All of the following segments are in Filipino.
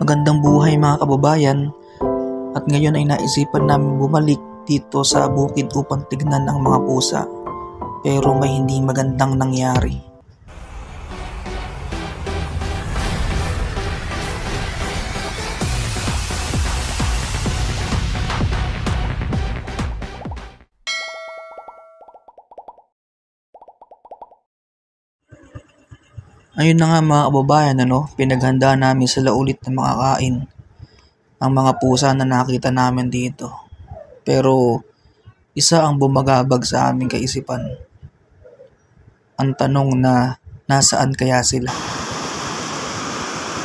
Magandang buhay mga kababayan, at ngayon ay naisipan namin bumalik dito sa bukid upang tignan ang mga pusa, pero may hindi magandang nangyari. Ayun na nga mga kababayan, pinaghanda namin sila ulit na makakain ang mga pusa na nakita namin dito. Pero isa ang bumagabag sa aming kaisipan. Ang tanong na nasaan kaya sila?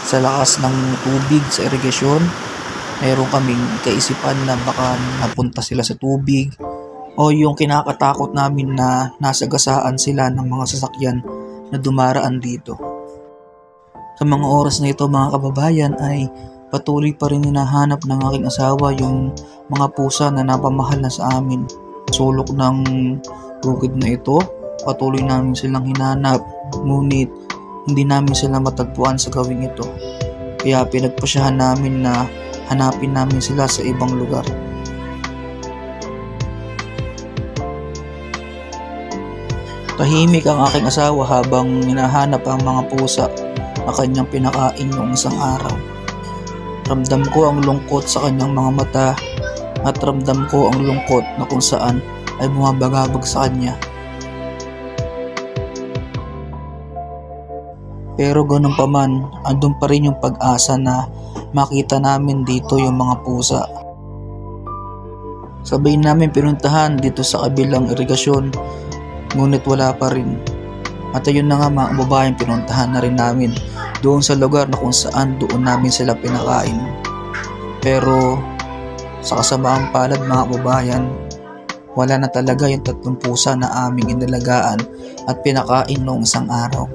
Sa lakas ng tubig sa irigasyon, mayroon kaming kaisipan na baka napunta sila sa tubig, o yung kinakatakot namin na nasagasaan sila ng mga sasakyan na dumaraan dito. Sa mga oras na ito mga kababayan ay patuloy pa rin hinahanap ng aking asawa yung mga pusa na napamahal na sa amin. Sulok ng bukid na ito, patuloy namin silang hinanap, ngunit hindi namin sila matagpuan sa gawing ito. Kaya pinagpasyahan namin na hanapin namin sila sa ibang lugar. Tahimik ang aking asawa habang hinahanap ang mga pusa na kanyang pinakain noong isang araw. Ramdam ko ang lungkot sa kanyang mga mata at ramdam ko ang lungkot na kung saan ay bumabagabag sa kanya. Pero ganun pa man, andun pa rin yung pag-asa na makita namin dito yung mga pusa. Sabay namin pinuntahan dito sa kabilang irigasyon, ngunit wala pa rin. At ayun na nga mga kababayan, pinuntahan na rin namin doon sa lugar na kung saan doon namin sila pinakain. Pero sa kasamaang palad mga kababayan, wala na talaga yung 3 pusa na aming inalagaan at pinakain noong isang araw.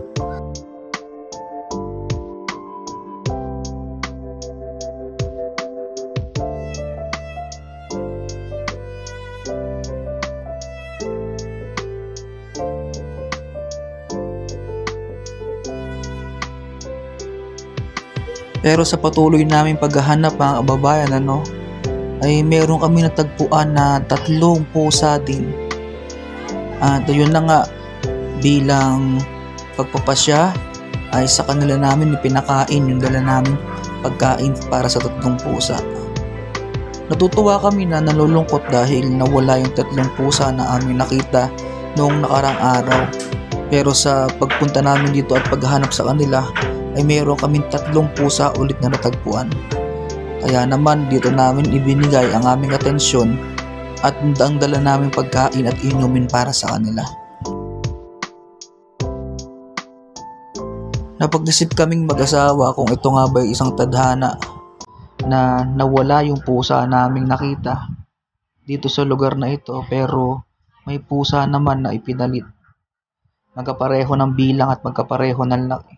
Pero sa patuloy naming paghahanap mga kababayan, ay meron kami natagpuan na 3 pusa din. At yun na nga, bilang pagpapasya ay sa kanila namin ipinakain yung dala namin pagkain para sa 3 pusa. Natutuwa kami na nalulungkot dahil nawala yung 3 pusa na aming nakita noong nakarang araw. Pero sa pagpunta namin dito at paghahanap sa kanila, ay mayroon kaming 3 pusa ulit na natagpuan. Kaya naman dito namin ibinigay ang aming atensyon at ang dala namin pagkain at inumin para sa kanila. Napag-isip kaming mag-asawa kung ito nga ba ay isang tadhana na nawala yung pusa naming nakita dito sa lugar na ito, pero may pusa naman na ipinalit. Magkapareho ng bilang at magkapareho ng laki.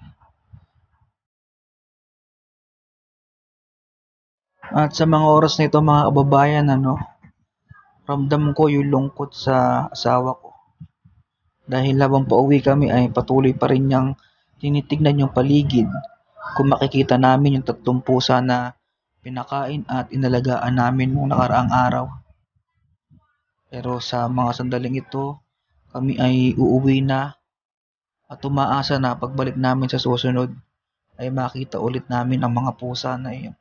At sa mga oras na ito mga kababayan, ramdam ko yung lungkot sa asawa ko. Dahil habang pauwi kami ay patuloy pa rin niyang tinitignan yung paligid kung makikita namin yung 3 pusa na pinakain at inalagaan namin noong nakaraang araw. Pero sa mga sandaling ito, kami ay uuwi na at umaasa na pagbalik namin sa susunod ay makita ulit namin ang mga pusa na iyon.